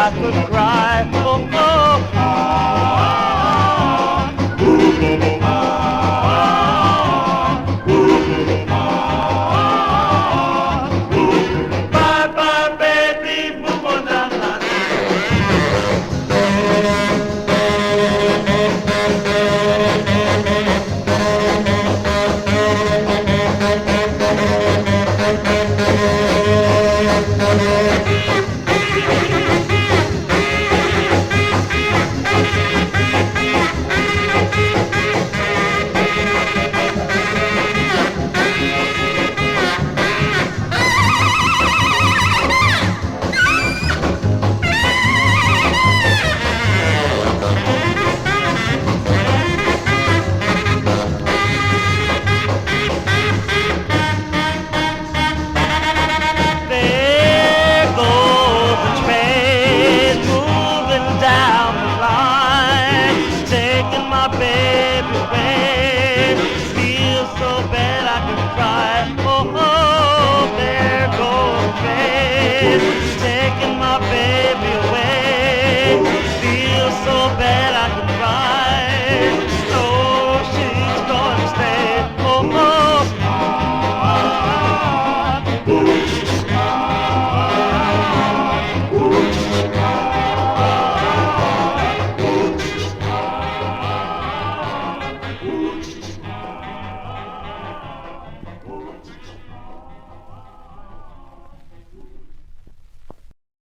I could cry. Oh, oh, bye bye baby, move on down the line. There goes the train moving down the line, taking my baby away. Feel so bad I can cry. Oh, oh, there goes the train taking my baby away. Feel so bad